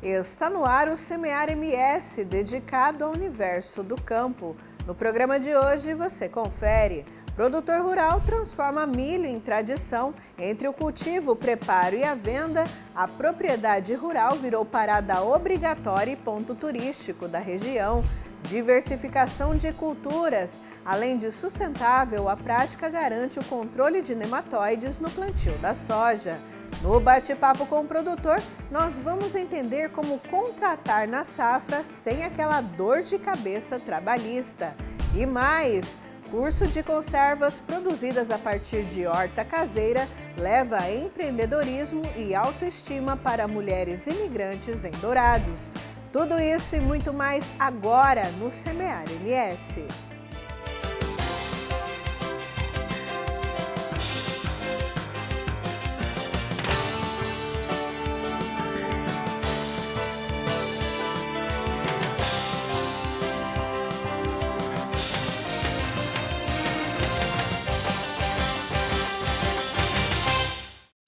Está no ar o Semear MS, dedicado ao universo do campo. No programa de hoje você confere. Produtor rural transforma milho em tradição. Entre o cultivo, o preparo e a venda, a propriedade rural virou parada obrigatória e ponto turístico da região. Diversificação de culturas. Além de sustentável, a prática garante o controle de nematóides no plantio da soja. No bate-papo com o produtor, nós vamos entender como contratar na safra sem aquela dor de cabeça trabalhista. E mais, curso de conservas produzidas a partir de horta caseira leva a empreendedorismo e autoestima para mulheres imigrantes em Dourados. Tudo isso e muito mais agora no Semear MS.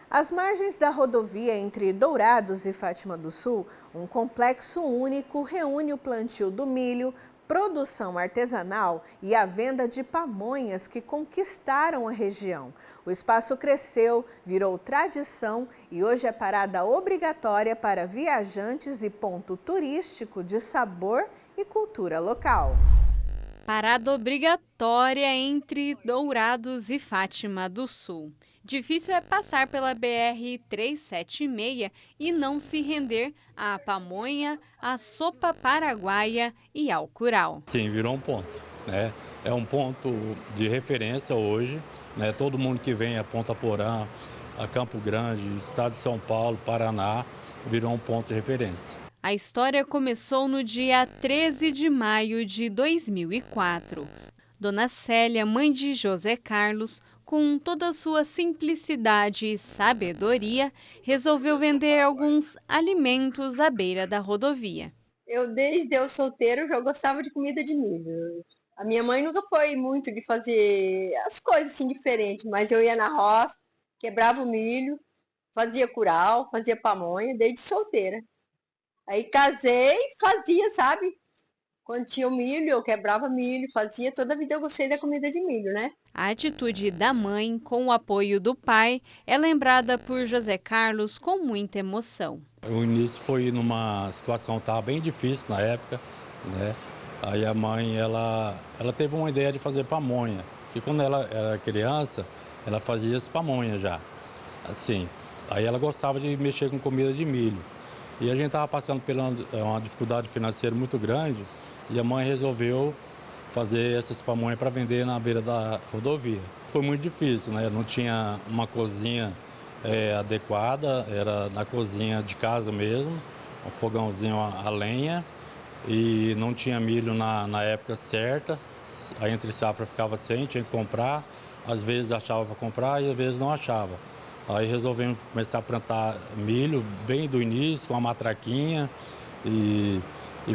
Às margens da rodovia entre Dourados e Fátima do Sul, um complexo único reúne o plantio do milho, produção artesanal e a venda de pamonhas que conquistaram a região. O espaço cresceu, virou tradição e hoje é parada obrigatória para viajantes e ponto turístico de sabor e cultura local. Parada obrigatória entre Dourados e Fátima do Sul. Difícil é passar pela BR-376 e não se render à pamonha, à sopa paraguaia e ao curau. Sim, virou um ponto, né? É um ponto de referência hoje, né? Todo mundo que vem a Ponta Porã, a Campo Grande, estado de São Paulo, Paraná, virou um ponto de referência. A história começou no dia 13 de maio de 2004. Dona Célia, mãe de José Carlos, com toda a sua simplicidade e sabedoria, resolveu vender alguns alimentos à beira da rodovia. Desde eu solteiro, já gostava de comida de milho. A minha mãe nunca foi muito de fazer as coisas assim diferentes, mas eu ia na roça, quebrava o milho, fazia curau, fazia pamonha, desde solteira. Aí casei, fazia, sabe? Quando tinha o milho, eu quebrava milho, fazia. Toda a vida eu gostei da comida de milho, né? A atitude da mãe, com o apoio do pai, é lembrada por José Carlos com muita emoção. O início foi numa situação que estava bem difícil na época, né? Aí a mãe, ela teve uma ideia de fazer pamonha, que quando ela era criança, ela fazia as pamonhas já, assim. Aí ela gostava de mexer com comida de milho. E a gente estava passando por uma dificuldade financeira muito grande e a mãe resolveu fazer essas pamonhas para vender na beira da rodovia. Foi muito difícil, né? Não tinha uma cozinha adequada, era na cozinha de casa mesmo, um fogãozinho a lenha e não tinha milho na época certa. A entre safra ficava sem, tinha que comprar, às vezes achava para comprar e às vezes não achava. Aí resolvemos começar a plantar milho bem do início, com a matraquinha, e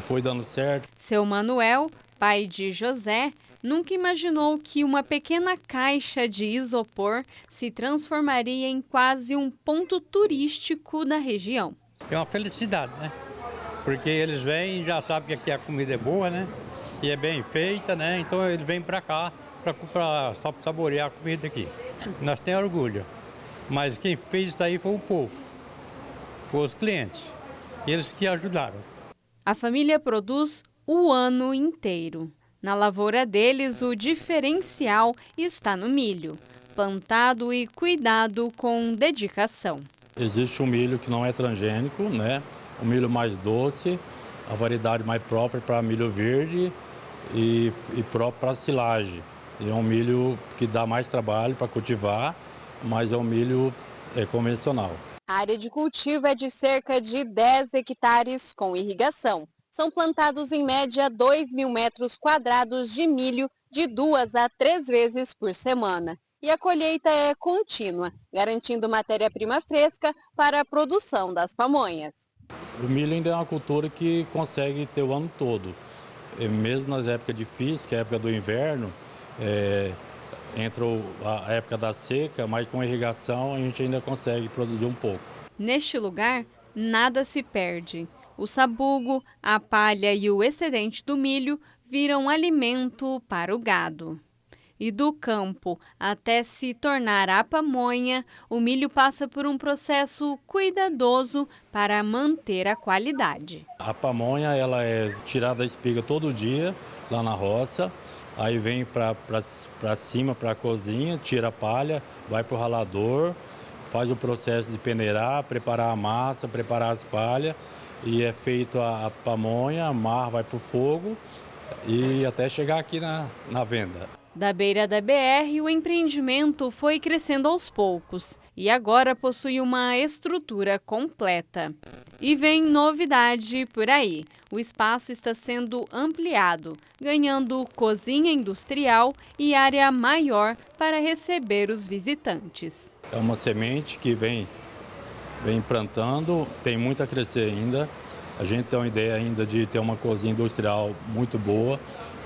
foi dando certo. Seu Manuel, pai de José, nunca imaginou que uma pequena caixa de isopor se transformaria em quase um ponto turístico da região. É uma felicidade, né? Porque eles vêm e já sabem que aqui a comida é boa, né? E é bem feita, né? Então eles vêm para cá para saborear a comida aqui. Nós temos orgulho. Mas quem fez isso aí foi o povo, foi os clientes, eles que ajudaram. A família produz o ano inteiro. Na lavoura deles, o diferencial está no milho, plantado e cuidado com dedicação. Existe um milho que não é transgênico, né? Um milho mais doce, a variedade mais própria para milho verde e próprio para silagem. E é um milho que dá mais trabalho para cultivar, mas é um milho convencional. A área de cultivo é de cerca de 10 hectares com irrigação. São plantados em média 2.000 metros quadrados de milho de 2 a 3 vezes por semana. E a colheita é contínua, garantindo matéria-prima fresca para a produção das pamonhas. O milho ainda é uma cultura que consegue ter o ano todo. Mesmo nas épocas difíceis, que é a época do inverno, entra a época da seca, mas com irrigação a gente ainda consegue produzir um pouco. Neste lugar, nada se perde. O sabugo, a palha e o excedente do milho viram alimento para o gado. E do campo até se tornar a pamonha, o milho passa por um processo cuidadoso para manter a qualidade. A pamonha ela é tirada da espiga todo dia lá na roça, aí vem para cima, para a cozinha, tira a palha, vai para o ralador, faz o processo de peneirar, preparar a massa, preparar as palhas e é feito a pamonha, a marra vai para o fogo e até chegar aqui na venda. Da beira da BR, o empreendimento foi crescendo aos poucos e agora possui uma estrutura completa. E vem novidade por aí. O espaço está sendo ampliado, ganhando cozinha industrial e área maior para receber os visitantes. É uma semente que vem plantando, tem muito a crescer ainda. A gente tem uma ideia ainda de ter uma cozinha industrial muito boa,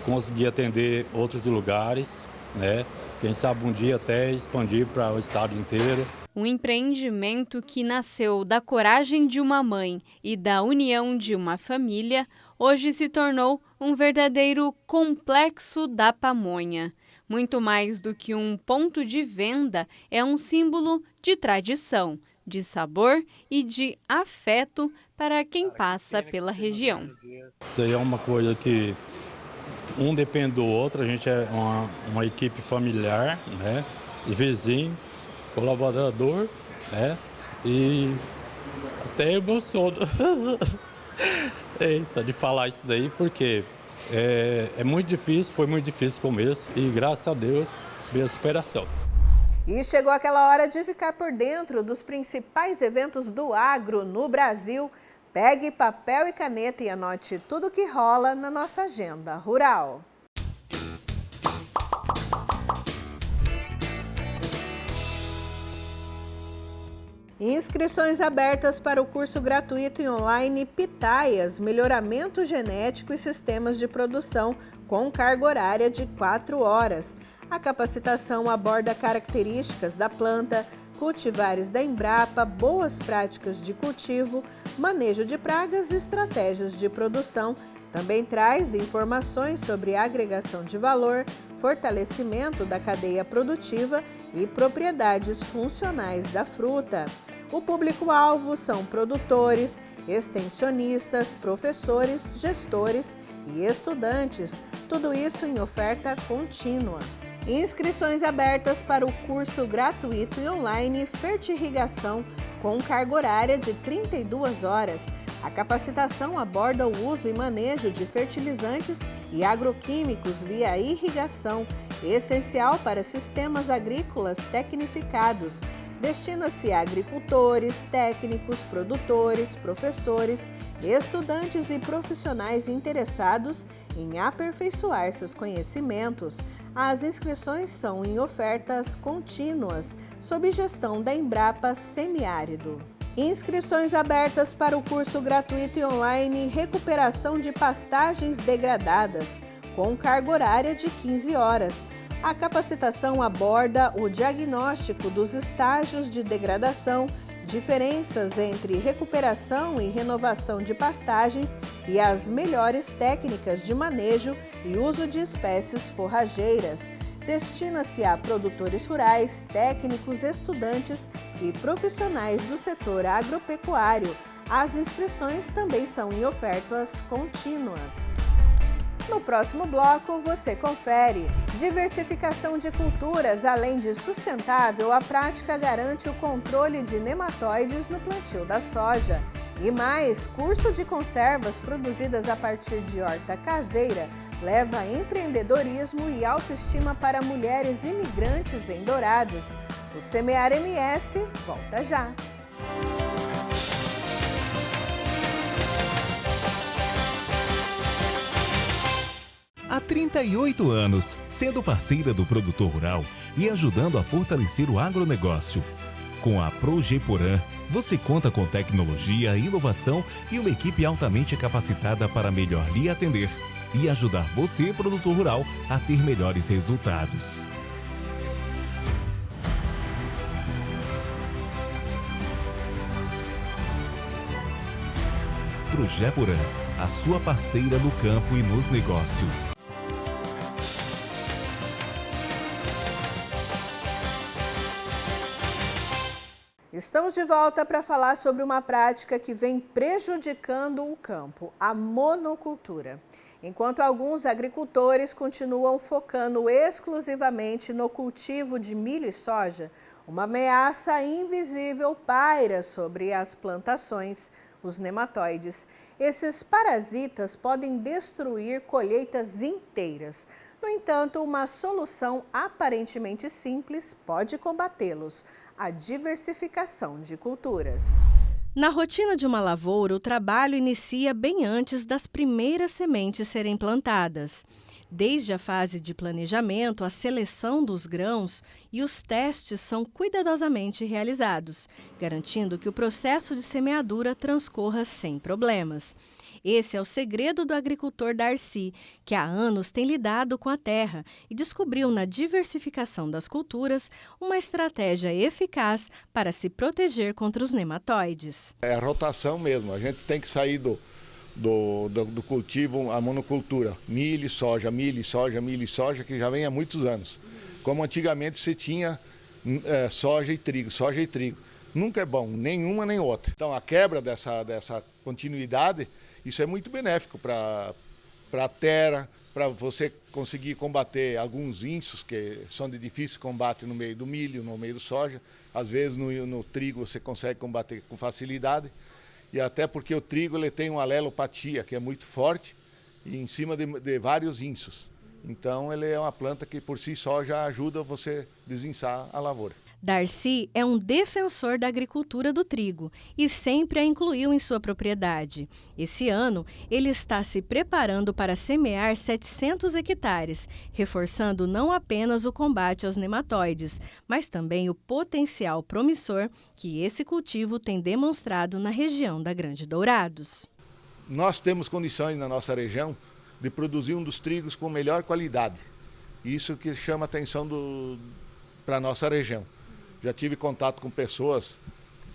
conseguir atender outros lugares, né? Quem sabe um dia até expandir para o estado inteiro. Um empreendimento que nasceu da coragem de uma mãe e da união de uma família, hoje se tornou um verdadeiro complexo da pamonha. Muito mais do que um ponto de venda, é um símbolo de tradição, de sabor e de afeto para quem passa pela região. Isso aí é uma coisa que um depende do outro, a gente é uma equipe familiar, né? Vizinho, colaborador, né? E até emociono de falar isso daí, porque é muito difícil, foi muito difícil o começo e graças a Deus veio a superação. E chegou aquela hora de ficar por dentro dos principais eventos do agro no Brasil. Pegue papel e caneta e anote tudo o que rola na nossa agenda rural. Inscrições abertas para o curso gratuito e online Pitaias, Melhoramento Genético e Sistemas de Produção, com carga horária de 4 horas. A capacitação aborda características da planta, cultivares da Embrapa, boas práticas de cultivo, manejo de pragas e estratégias de produção. Também traz informações sobre agregação de valor, fortalecimento da cadeia produtiva e propriedades funcionais da fruta. O público-alvo são produtores, extensionistas, professores, gestores e estudantes, tudo isso em oferta contínua. Inscrições abertas para o curso gratuito e online Fertirrigação, com carga horária de 32 horas. A capacitação aborda o uso e manejo de fertilizantes e agroquímicos via irrigação, essencial para sistemas agrícolas tecnificados. Destina-se a agricultores, técnicos, produtores, professores, estudantes e profissionais interessados em aperfeiçoar seus conhecimentos. As inscrições são em ofertas contínuas, sob gestão da Embrapa Semiárido. Inscrições abertas para o curso gratuito e online Recuperação de Pastagens Degradadas, com carga horária de 15 horas. A capacitação aborda o diagnóstico dos estágios de degradação, diferenças entre recuperação e renovação de pastagens e as melhores técnicas de manejo e uso de espécies forrageiras. Destina-se a produtores rurais, técnicos, estudantes e profissionais do setor agropecuário. As inscrições também são em ofertas contínuas. No próximo bloco, você confere. Diversificação de culturas, além de sustentável, a prática garante o controle de nematóides no plantio da soja. E mais, curso de conservas produzidas a partir de horta caseira leva empreendedorismo e autoestima para mulheres imigrantes em Dourados. O Semear MS volta já. Há 38 anos, sendo parceira do produtor rural e ajudando a fortalecer o agronegócio. Com a Progeporan, você conta com tecnologia, inovação e uma equipe altamente capacitada para melhor lhe atender e ajudar você, produtor rural, a ter melhores resultados. Projeporã, a sua parceira no campo e nos negócios. Estamos de volta para falar sobre uma prática que vem prejudicando o campo, a monocultura. Enquanto alguns agricultores continuam focando exclusivamente no cultivo de milho e soja, uma ameaça invisível paira sobre as plantações, os nematóides. Esses parasitas podem destruir colheitas inteiras. No entanto, uma solução aparentemente simples pode combatê-los: a diversificação de culturas. Na rotina de uma lavoura, o trabalho inicia bem antes das primeiras sementes serem plantadas. Desde a fase de planejamento, a seleção dos grãos e os testes são cuidadosamente realizados, garantindo que o processo de semeadura transcorra sem problemas. Esse é o segredo do agricultor Darcy, que há anos tem lidado com a terra e descobriu na diversificação das culturas uma estratégia eficaz para se proteger contra os nematóides. É a rotação mesmo, a gente tem que sair do cultivo, a monocultura, milho e soja, milho e soja, milho e soja, que já vem há muitos anos. Como antigamente se tinha soja e trigo, soja e trigo. Nunca é bom, nenhuma nem outra. Então a quebra dessa continuidade, isso é muito benéfico para a terra, para você conseguir combater alguns insos que são de difícil combate no meio do milho, no meio do soja. Às vezes no trigo você consegue combater com facilidade. E até porque o trigo ele tem uma alelopatia que é muito forte e em cima de vários insos. Então ele é uma planta que por si só já ajuda você a desinçar a lavoura. Darcy é um defensor da agricultura do trigo e sempre a incluiu em sua propriedade. Esse ano, ele está se preparando para semear 700 hectares, reforçando não apenas o combate aos nematóides, mas também o potencial promissor que esse cultivo tem demonstrado na região da Grande Dourados. Nós temos condições na nossa região de produzir um dos trigos com melhor qualidade. Isso que chama atenção para a nossa região. Já tive contato com pessoas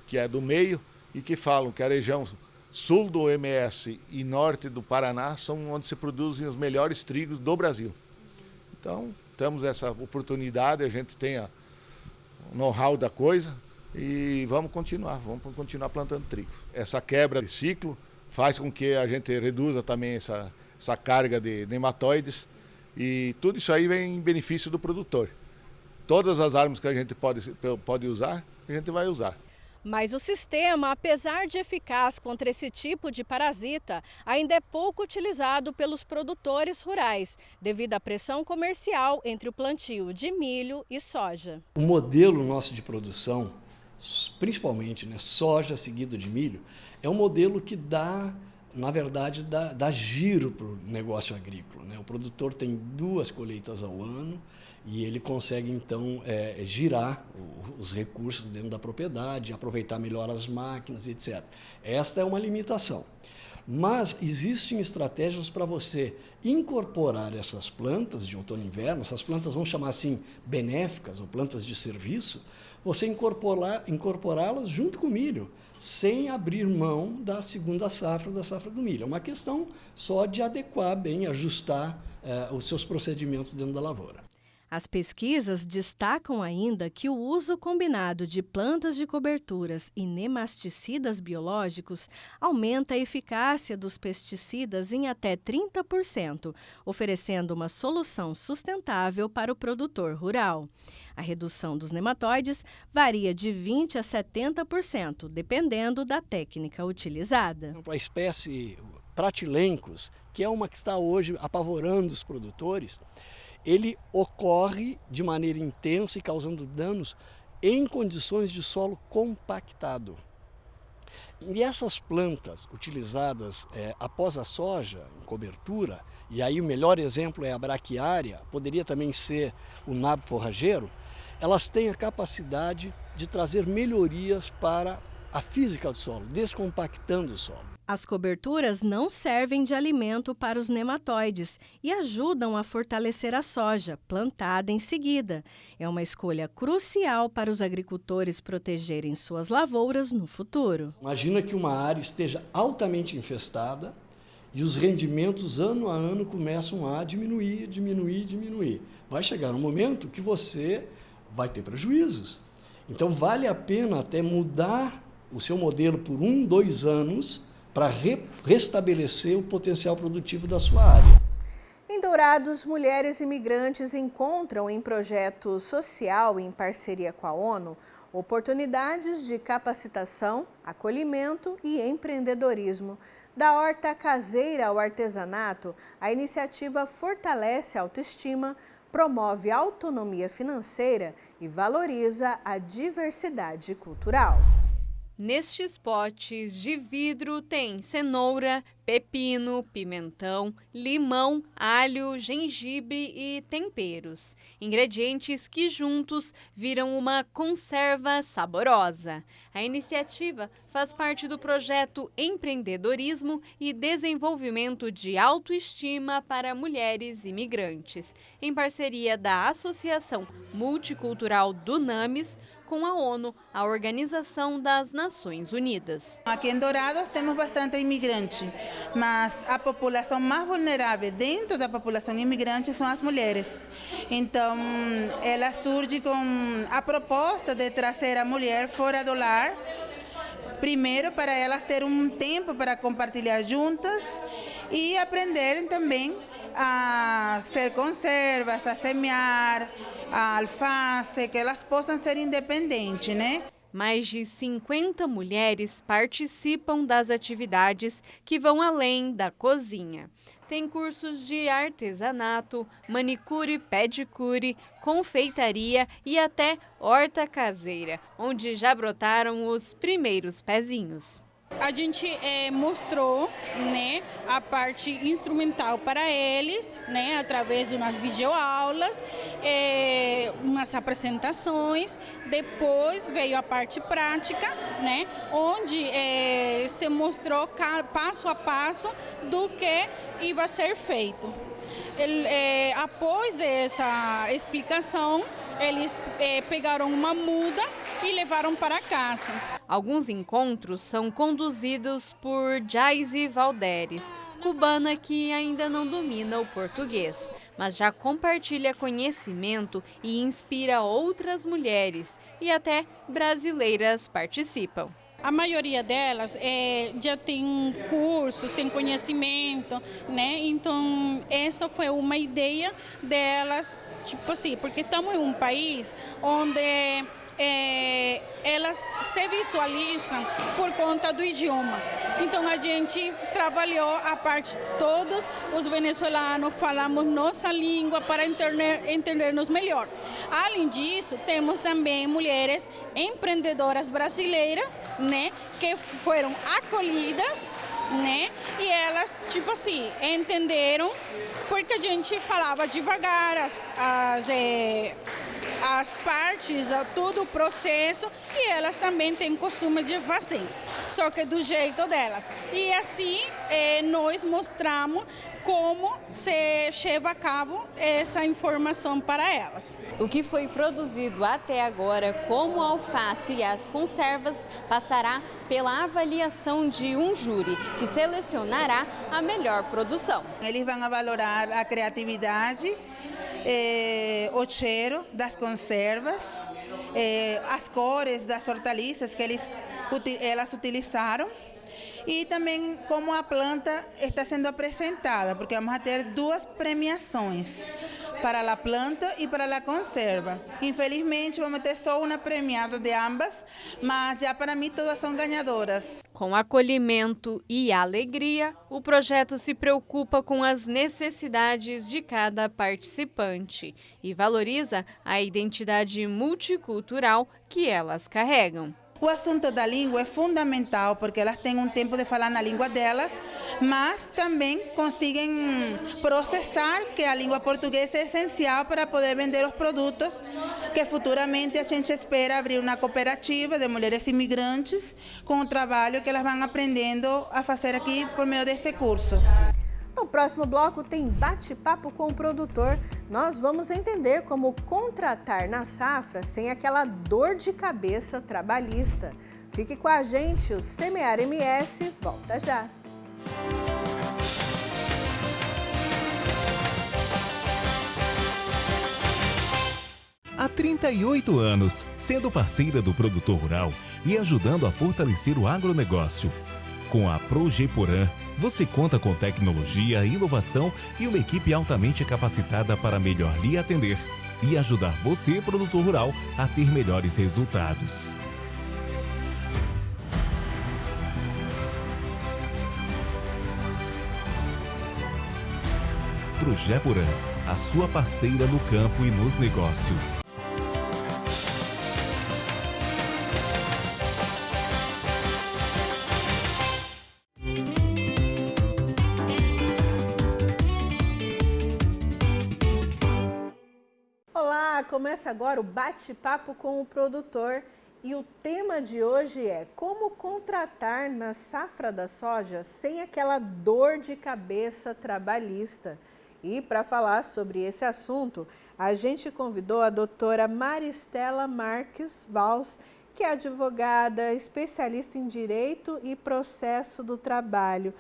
que é do meio e que falam que a região sul do MS e norte do Paraná são onde se produzem os melhores trigos do Brasil. Então, temos essa oportunidade, a gente tem o know-how da coisa e vamos continuar plantando trigo. Essa quebra de ciclo faz com que a gente reduza também essa carga de nematóides e tudo isso aí vem em benefício do produtor. Todas as armas que a gente pode usar, a gente vai usar. Mas o sistema, apesar de eficaz contra esse tipo de parasita, ainda é pouco utilizado pelos produtores rurais, devido à pressão comercial entre o plantio de milho e soja. O modelo nosso de produção, principalmente soja seguido de milho, é um modelo que dá, na verdade, dá giro para o negócio agrícola. O produtor tem 2 colheitas ao ano, e ele consegue, então, girar os recursos dentro da propriedade, aproveitar melhor as máquinas, etc. Esta é uma limitação. Mas existem estratégias para você incorporar essas plantas de outono e inverno, essas plantas, vamos chamar assim, benéficas ou plantas de serviço, você incorporá-las junto com o milho, sem abrir mão da segunda safra, da safra do milho. É uma questão só de adequar bem, ajustar os seus procedimentos dentro da lavoura. As pesquisas destacam ainda que o uso combinado de plantas de coberturas e nemasticidas biológicos aumenta a eficácia dos pesticidas em até 30%, oferecendo uma solução sustentável para o produtor rural. A redução dos nematóides varia de 20% a 70%, dependendo da técnica utilizada. A espécie Pratilencos, que é uma que está hoje apavorando os produtores, ele ocorre de maneira intensa e causando danos em condições de solo compactado. E essas plantas utilizadas após a soja, em cobertura, e aí o melhor exemplo é a braquiária, poderia também ser o nabo forrageiro, elas têm a capacidade de trazer melhorias para a física do solo, descompactando o solo. As coberturas não servem de alimento para os nematóides e ajudam a fortalecer a soja, plantada em seguida. É uma escolha crucial para os agricultores protegerem suas lavouras no futuro. Imagina que uma área esteja altamente infestada e os rendimentos ano a ano começam a diminuir. Vai chegar um momento que você vai ter prejuízos. Então vale a pena até mudar o seu modelo por 1, 2 anos para restabelecer o potencial produtivo da sua área. Em Dourados, mulheres imigrantes encontram em projeto social em parceria com a ONU oportunidades de capacitação, acolhimento e empreendedorismo. Da horta caseira ao artesanato, a iniciativa fortalece a autoestima, promove autonomia financeira e valoriza a diversidade cultural. Nestes potes de vidro tem cenoura, pepino, pimentão, limão, alho, gengibre e temperos. Ingredientes que juntos viram uma conserva saborosa. A iniciativa faz parte do projeto Empreendedorismo e Desenvolvimento de Autoestima para Mulheres Imigrantes, em parceria da Associação Multicultural do NAMES, com a ONU, a Organização das Nações Unidas. Aqui em Dourados temos bastante imigrante, mas a população mais vulnerável dentro da população imigrante são as mulheres. Então, ela surge com a proposta de trazer a mulher fora do lar, primeiro para elas terem um tempo para compartilhar juntas e aprenderem também a ser conservas, a semear, a alface, que elas possam ser independentes, né? Mais de 50 mulheres participam das atividades que vão além da cozinha. Tem cursos de artesanato, manicure, pedicure, confeitaria e até horta caseira, onde já brotaram os primeiros pezinhos. A gente mostrou, né, a parte instrumental para eles, né, através de umas videoaulas, umas apresentações. Depois veio a parte prática, né, onde se mostrou passo a passo do que ia ser feito. Após dessa explicação, eles pegaram uma muda e levaram para casa. Alguns encontros são conduzidos por Jaise Valderes, cubana que ainda não domina o português, mas já compartilha conhecimento e inspira outras mulheres e até brasileiras participam. A maioria delas já tem cursos, tem conhecimento, né? Então, essa foi uma ideia delas, tipo assim, porque estamos em um país onde elas se visualizam por conta do idioma. Então, a gente trabalhou a parte, todos os venezuelanos falamos nossa língua para entendermos melhor. Além disso, temos também mulheres empreendedoras brasileiras, né, que foram acolhidas, né, e elas, tipo assim, entenderam, porque a gente falava devagar as partes, todo o processo, e elas também têm costume de fazer, só que do jeito delas. E assim nós mostramos como se leva a cabo essa informação para elas. O que foi produzido até agora, como a alface e as conservas, passará pela avaliação de um júri, que selecionará a melhor produção. Eles vão valorar a criatividade, o cheiro das conservas, as cores das hortaliças que elas utilizaram e também como a planta está sendo apresentada, porque vamos a ter 2 premiações, para a planta e para a conserva. Infelizmente, vamos ter só uma premiada de ambas, mas já para mim todas são ganhadoras. Com acolhimento e alegria, o projeto se preocupa com as necessidades de cada participante e valoriza a identidade multicultural que elas carregam. O assunto da língua é fundamental, porque elas têm um tempo de falar na língua delas, mas também conseguem processar, que a língua portuguesa é essencial para poder vender os produtos, que futuramente a gente espera abrir uma cooperativa de mulheres imigrantes com o trabalho que elas vão aprendendo a fazer aqui por meio deste curso. No próximo bloco tem bate-papo com o produtor. Nós vamos entender como contratar na safra sem aquela dor de cabeça trabalhista. Fique com a gente, o Semear MS volta já. Há 38 anos, sendo parceira do produtor rural e ajudando a fortalecer o agronegócio. Com a Progeporã, você conta com tecnologia, inovação e uma equipe altamente capacitada para melhor lhe atender e ajudar você, produtor rural, a ter melhores resultados. Progeporã, a sua parceira no campo e nos negócios. Olá, começa agora o bate-papo com o produtor e o tema de hoje é como contratar na safra da soja sem aquela dor de cabeça trabalhista. E para falar sobre esse assunto, a gente convidou a doutora Maristela Marques Valls, que é advogada, especialista em Direito e Processo do Trabalho.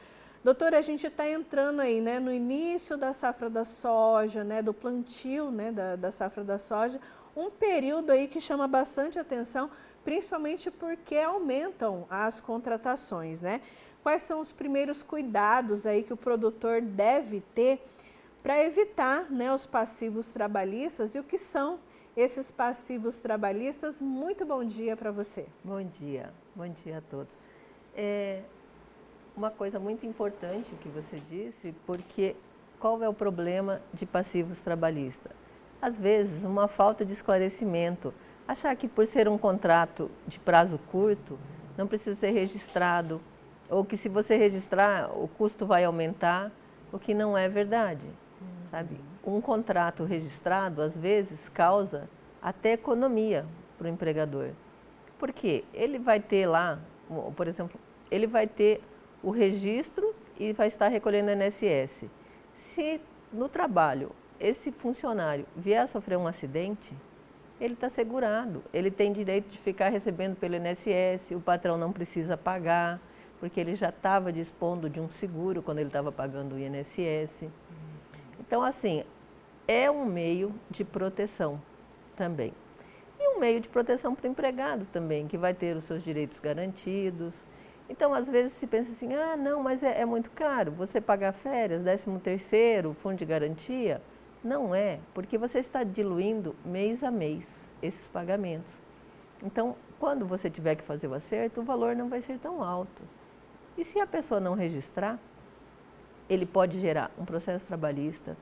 Doutora, a gente está entrando aí, né, no início da safra da soja, né, do plantio, né, da safra da soja, um período aí que chama bastante atenção, principalmente porque aumentam as contratações, né? Quais são os primeiros cuidados aí que o produtor deve ter para evitar, né, os passivos trabalhistas e o que são esses passivos trabalhistas? Muito bom dia para você. Bom dia a todos. Uma coisa muito importante o que você disse, porque qual é o problema de passivos trabalhistas? Às vezes, uma falta de esclarecimento, achar que por ser um contrato de prazo curto, não precisa ser registrado, ou que se você registrar, o custo vai aumentar, o que não é verdade. Sabe? Um contrato registrado, às vezes, causa até economia para o empregador. Porque ele vai ter lá, por exemplo, ele vai ter o registro e vai estar recolhendo INSS. Se no trabalho esse funcionário vier a sofrer um acidente, ele está segurado, ele tem direito de ficar recebendo pelo INSS, o patrão não precisa pagar, porque ele já estava dispondo de um seguro quando ele estava pagando o INSS. Então, assim, é um meio de proteção também. E um meio de proteção para o empregado também, que vai ter os seus direitos garantidos. Então, às vezes se pensa assim, não, mas é muito caro, você pagar férias, 13º, fundo de garantia. Não é, porque você está diluindo mês a mês esses pagamentos. Então, quando você tiver que fazer o acerto, o valor não vai ser tão alto. E se a pessoa não registrar, ele pode gerar um processo trabalhista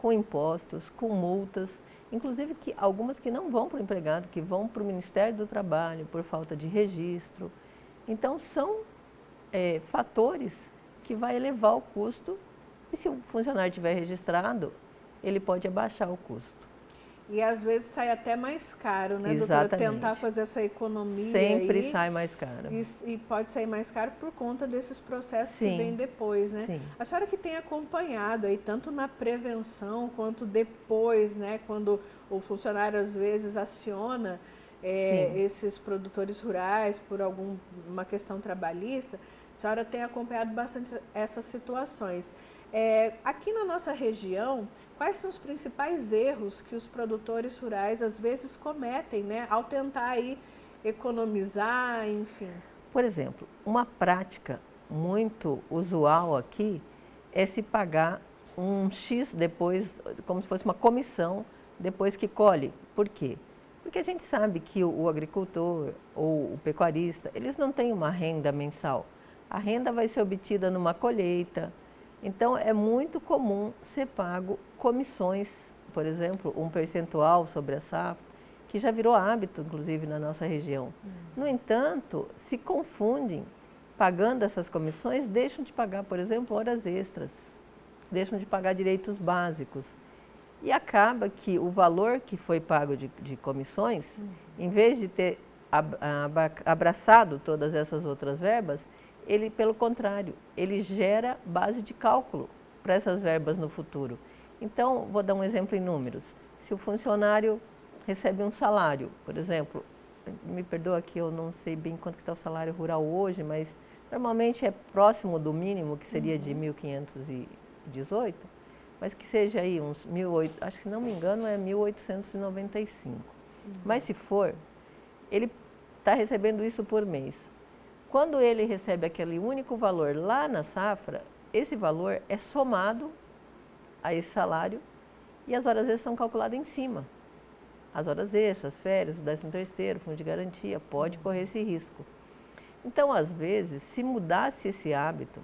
com impostos, com multas, inclusive algumas que não vão para o empregado, que vão para o Ministério do Trabalho por falta de registro. Então, são fatores que vai elevar o custo e se o funcionário estiver registrado, ele pode abaixar o custo. E às vezes sai até mais caro, né, Exatamente. doutora? Tentar fazer essa economia sempre aí, sai mais caro. E pode sair mais caro por conta desses processos Sim. que vêm depois, né? Sim. A senhora que tem acompanhado aí, tanto na prevenção quanto depois, né, quando o funcionário às vezes aciona esses produtores rurais por alguma questão trabalhista, a senhora tem acompanhado bastante essas situações. Aqui na nossa região, quais são os principais erros que os produtores rurais às vezes cometem, né, ao tentar aí economizar, enfim? Por exemplo, uma prática muito usual aqui é se pagar um X depois, como se fosse uma comissão, depois que colhe. Por quê? Porque a gente sabe que o agricultor ou o pecuarista, eles não têm uma renda mensal. A renda vai ser obtida numa colheita. Então, é muito comum ser pago comissões, por exemplo, um percentual sobre a safra, que já virou hábito, inclusive, na nossa região. No entanto, se confundem pagando essas comissões, deixam de pagar, por exemplo, horas extras, deixam de pagar direitos básicos. E acaba que o valor que foi pago de comissões, em vez de ter abraçado todas essas outras verbas, ele, pelo contrário, ele gera base de cálculo para essas verbas no futuro. Então, vou dar um exemplo em números. Se o funcionário recebe um salário, por exemplo, me perdoa que eu não sei bem quanto que está o salário rural hoje, mas normalmente é próximo do mínimo, que seria de 1.518, mas que seja aí uns 1.800, acho que não me engano é 1.895. Mas se for, ele está recebendo isso por mês. Quando ele recebe aquele único valor lá na safra, esse valor é somado a esse salário e as horas extras são calculadas em cima. As horas extras, férias, o 13º, fundo de garantia, pode correr esse risco. Então, às vezes, se mudasse esse hábito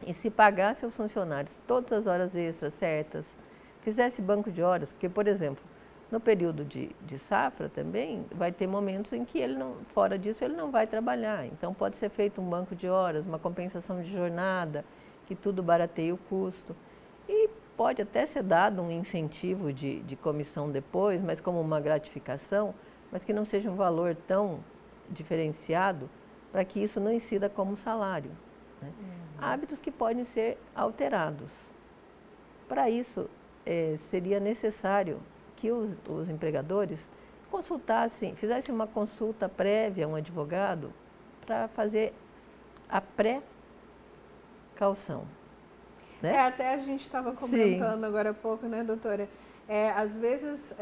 e se pagasse aos funcionários todas as horas extras certas, fizesse banco de horas, porque, por exemplo, no período de safra também vai ter momentos em que ele não, fora disso, ele não vai trabalhar. Então, pode ser feito um banco de horas, uma compensação de jornada, que tudo barateie o custo. E pode até ser dado um incentivo de comissão depois, mas como uma gratificação, mas que não seja um valor tão diferenciado para que isso não incida como salário. Né? Hábitos que podem ser alterados. Para isso, seria necessário que os empregadores consultassem, fizessem uma consulta prévia a um advogado para fazer a pré-caução. Né? Até a gente estava comentando agora há pouco, né, doutora? Às vezes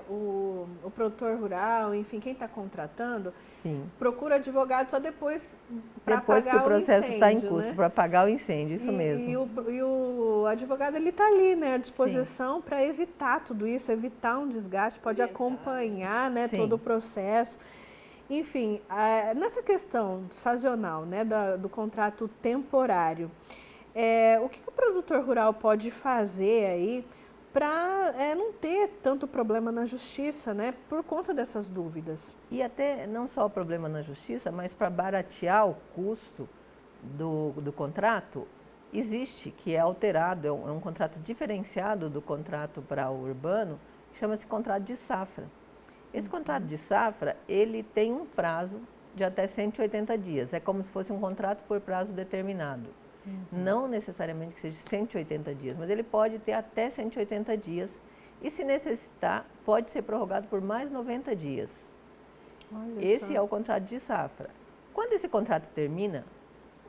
o produtor rural, enfim, quem está contratando, procura advogado só depois para pagar o incêndio. Depois que o processo está em curso, para pagar o incêndio, isso mesmo. E o advogado, ele está ali, né, à disposição para evitar tudo isso, evitar um desgaste, pode acompanhar, né, todo o processo. Enfim, nessa questão sazonal, né, do contrato temporário, o que o produtor rural pode fazer aí para não ter tanto problema na justiça, né, por conta dessas dúvidas? E até não só o problema na justiça, mas para baratear o custo do contrato, existe, que é alterado, é um contrato diferenciado do contrato para o urbano, chama-se contrato de safra. Esse contrato de safra, ele tem um prazo de até 180 dias, é como se fosse um contrato por prazo determinado. Não necessariamente que seja 180 dias, mas ele pode ter até 180 dias e, se necessitar, pode ser prorrogado por mais 90 dias. Esse é o contrato de safra. Quando esse contrato termina,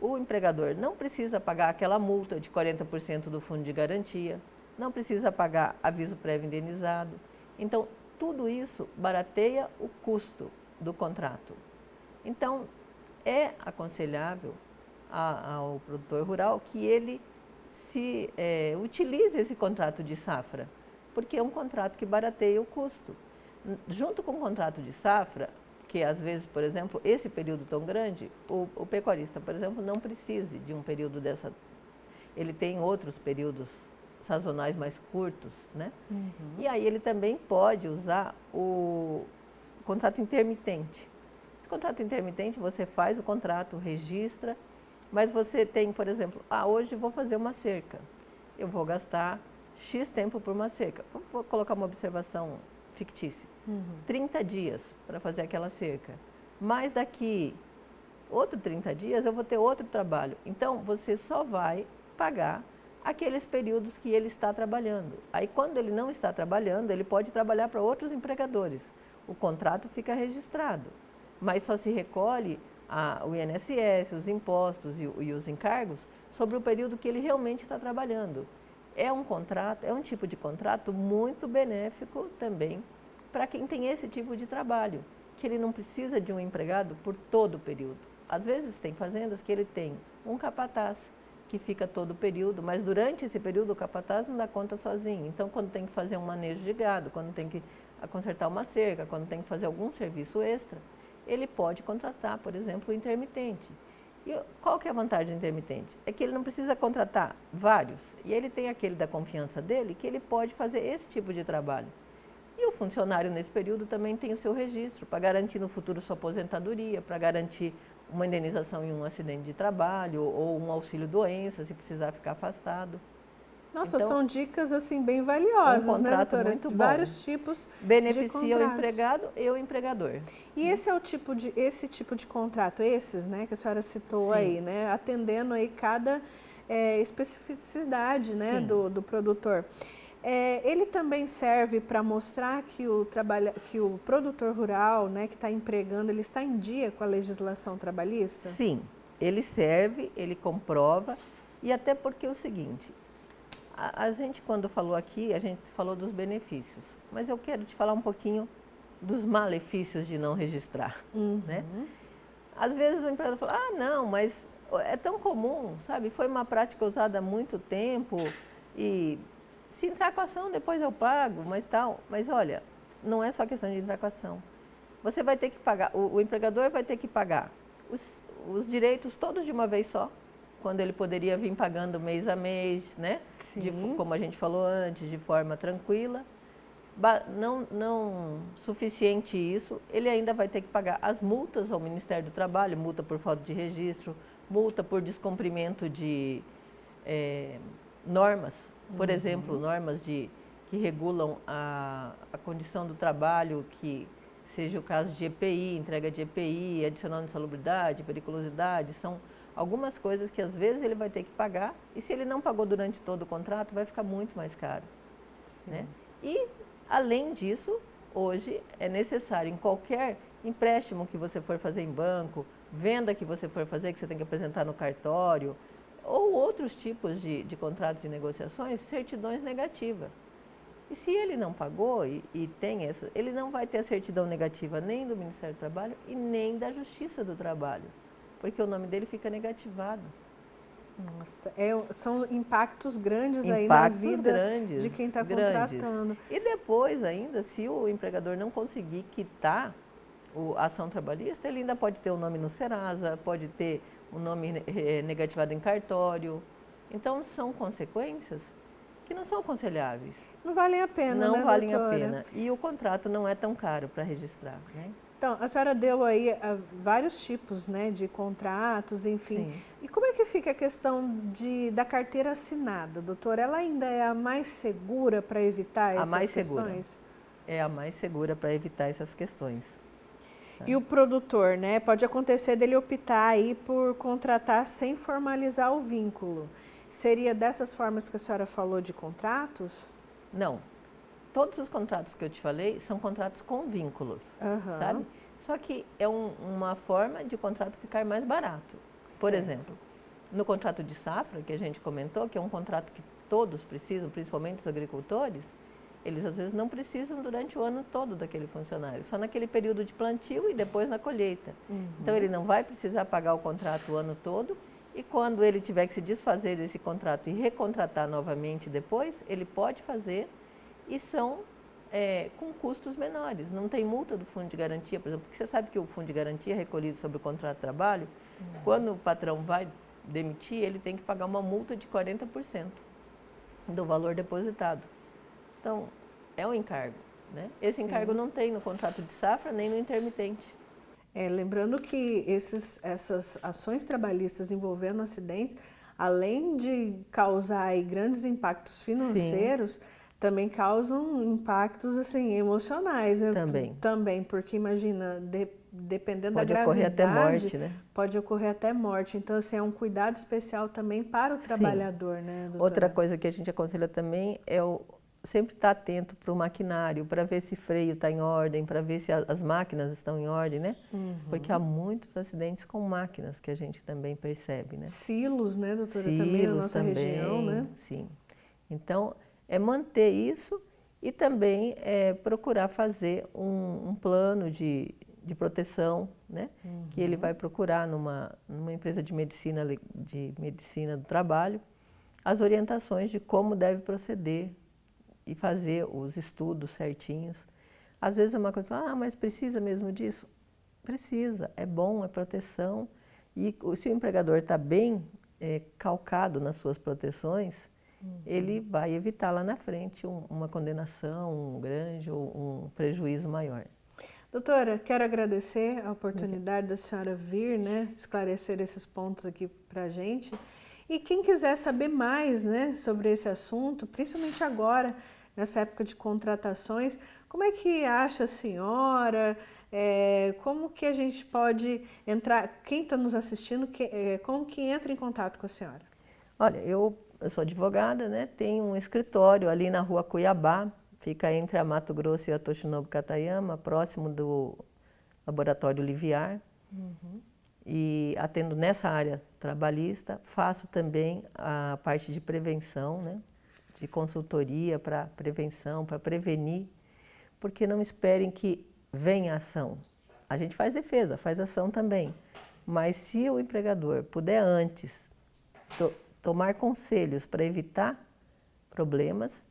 o empregador não precisa pagar aquela multa de 40% do fundo de garantia, não precisa pagar aviso prévio indenizado. Então, tudo isso barateia o custo do contrato. Então, é aconselhável ao produtor rural que ele utilize esse contrato de safra, porque é um contrato que barateia o custo. Junto com o contrato de safra, que às vezes, por exemplo, esse período tão grande, o pecuarista, por exemplo, não precise de um período dessa. Ele tem outros períodos sazonais mais curtos, né? E aí ele também pode usar o contrato intermitente. Esse contrato intermitente, você faz o contrato, registra, mas você tem, por exemplo, hoje vou fazer uma cerca. Eu vou gastar X tempo por uma cerca. Vou colocar uma observação fictícia. 30 dias para fazer aquela cerca. Mas daqui outro 30 dias eu vou ter outro trabalho. Então, você só vai pagar aqueles períodos que ele está trabalhando. Aí, quando ele não está trabalhando, ele pode trabalhar para outros empregadores. O contrato fica registrado, mas só se recolhe o INSS, os impostos e os encargos sobre o período que ele realmente está trabalhando. É um tipo de contrato muito benéfico também para quem tem esse tipo de trabalho, que ele não precisa de um empregado por todo o período. Às vezes tem fazendas que ele tem um capataz que fica todo o período, mas durante esse período o capataz não dá conta sozinho. Então, quando tem que fazer um manejo de gado, quando tem que consertar uma cerca, quando tem que fazer algum serviço extra, ele pode contratar, por exemplo, o intermitente. E qual que é a vantagem do intermitente? É que ele não precisa contratar vários, e ele tem aquele da confiança dele, que ele pode fazer esse tipo de trabalho. E o funcionário, nesse período, também tem o seu registro, para garantir no futuro sua aposentadoria, para garantir uma indenização em um acidente de trabalho ou um auxílio doença, se precisar ficar afastado. Nossa, Então, são dicas assim bem valiosas, um contrato, né, doutora? muito bom. Vários tipos Beneficia de o contratos. empregado e o empregador. E esse é esse tipo de contrato, esses, né, que a senhora citou aí, né, atendendo aí cada especificidade, né, do produtor. Ele também serve para mostrar que o produtor rural, né, que está empregando, ele está em dia com a legislação trabalhista? Sim, ele serve, ele comprova, e até porque é o seguinte, a gente quando falou aqui, a gente falou dos benefícios, mas eu quero te falar um pouquinho dos malefícios de não registrar, né? Às vezes o empregador fala, não, mas é tão comum, sabe? Foi uma prática usada há muito tempo e se entrar com a ação depois eu pago, mas tal. Mas olha, não é só questão de entrar com a ação. Você vai ter que pagar, o empregador vai ter que pagar os direitos todos de uma vez só, quando ele poderia vir pagando mês a mês, né? Como a gente falou antes, de forma tranquila. Não suficiente isso, ele ainda vai ter que pagar as multas ao Ministério do Trabalho, multa por falta de registro, multa por descumprimento de normas, por exemplo, normas que regulam a condição do trabalho, que seja o caso de EPI, entrega de EPI, adicional de insalubridade, periculosidade, são algumas coisas que às vezes ele vai ter que pagar e se ele não pagou durante todo o contrato vai ficar muito mais caro. Né? E além disso, hoje é necessário em qualquer empréstimo que você for fazer em banco, venda que você for fazer, que você tem que apresentar no cartório, ou outros tipos de contratos e negociações, certidões negativas. E se ele não pagou e tem essa, ele não vai ter a certidão negativa nem do Ministério do Trabalho e nem da Justiça do Trabalho, porque o nome dele fica negativado. Nossa, são impactos grandes aí na vida de quem está contratando. E depois ainda, se o empregador não conseguir quitar a ação trabalhista, ele ainda pode ter o nome no Serasa, pode ter o nome negativado em cartório. Então, são consequências que não são aconselháveis. Não valem a pena, Não né, valem doutora? a pena. E o contrato não é tão caro para registrar, né? Então, a senhora deu aí vários tipos, né, de contratos, enfim. Sim. E como é que fica a questão da carteira assinada, doutora? Ela ainda é a mais segura para evitar essas questões? É a mais segura para evitar essas questões. Tá? E o produtor, né, pode acontecer dele optar aí por contratar sem formalizar o vínculo. Seria dessas formas que a senhora falou de contratos? Não. Todos os contratos que eu te falei são contratos com vínculos, sabe? Só que é uma forma de o contrato ficar mais barato. Por exemplo, no contrato de safra, que a gente comentou, que é um contrato que todos precisam, principalmente os agricultores, eles às vezes não precisam durante o ano todo daquele funcionário, só naquele período de plantio e depois na colheita. Então, ele não vai precisar pagar o contrato o ano todo e quando ele tiver que se desfazer desse contrato e recontratar novamente depois, ele pode fazer e são com custos menores. Não tem multa do fundo de garantia, por exemplo, porque você sabe que o fundo de garantia é recolhido sobre o contrato de trabalho. Quando o patrão vai demitir, ele tem que pagar uma multa de 40% do valor depositado. Então, é um encargo, né? Esse encargo não tem no contrato de safra nem no intermitente. Lembrando que essas ações trabalhistas envolvendo acidentes, além de causar aí grandes impactos financeiros, também causam impactos assim, emocionais, né? Também, porque imagina, dependendo da gravidade, pode ocorrer até morte, né? Pode ocorrer até morte. Então, assim, é um cuidado especial também para o trabalhador, né, doutora? Outra coisa que a gente aconselha também é sempre estar atento para o maquinário, para ver se freio está em ordem, para ver se as máquinas estão em ordem, né? Porque há muitos acidentes com máquinas que a gente também percebe, né? Silos, né, doutora? Também na nossa região, né? Sim. Então, é manter isso e também procurar fazer um plano de proteção, né? Que ele vai procurar numa empresa de medicina do trabalho, as orientações de como deve proceder e fazer os estudos certinhos. Às vezes é uma coisa, mas precisa mesmo disso? Precisa, é bom, é proteção. E se o empregador está bem calcado nas suas proteções, ele vai evitar lá na frente uma condenação grande ou um prejuízo maior. Doutora, quero agradecer a oportunidade da senhora vir, né, esclarecer esses pontos aqui para a gente. E quem quiser saber mais, né, sobre esse assunto, principalmente agora, nessa época de contratações, como é que acha a senhora? Como que a gente pode entrar? Quem está nos assistindo, como que entra em contato com a senhora? Olha, eu sou advogada, né? Tenho um escritório ali na rua Cuiabá, fica entre a Mato Grosso e a Toshinobu Katayama, próximo do Laboratório Liviar. E atendo nessa área trabalhista, faço também a parte de prevenção, né? De consultoria para prevenção, para prevenir, porque não esperem que venha ação. A gente faz defesa, faz ação também, mas se o empregador puder antes tomar conselhos para evitar problemas,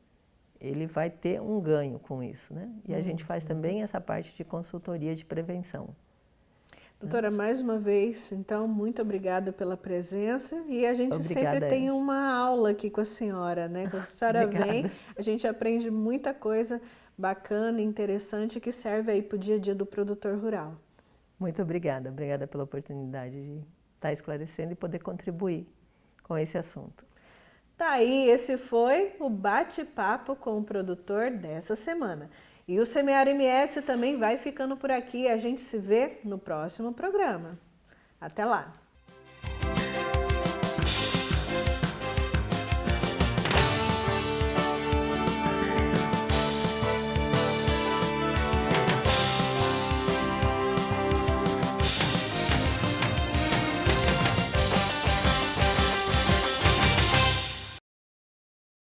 ele vai ter um ganho com isso, né? E a gente faz também essa parte de consultoria de prevenção. Doutora, mais uma vez, então, muito obrigada pela presença e a gente sempre tem uma aula aqui com a senhora, né? Quando a senhora vem, a gente aprende muita coisa bacana, interessante, que serve aí para o dia a dia do produtor rural. Muito obrigada, obrigada pela oportunidade de estar esclarecendo e poder contribuir com esse assunto. Tá aí, esse foi o bate-papo com o produtor dessa semana. E o Semear MS também vai ficando por aqui. A gente se vê no próximo programa. Até lá!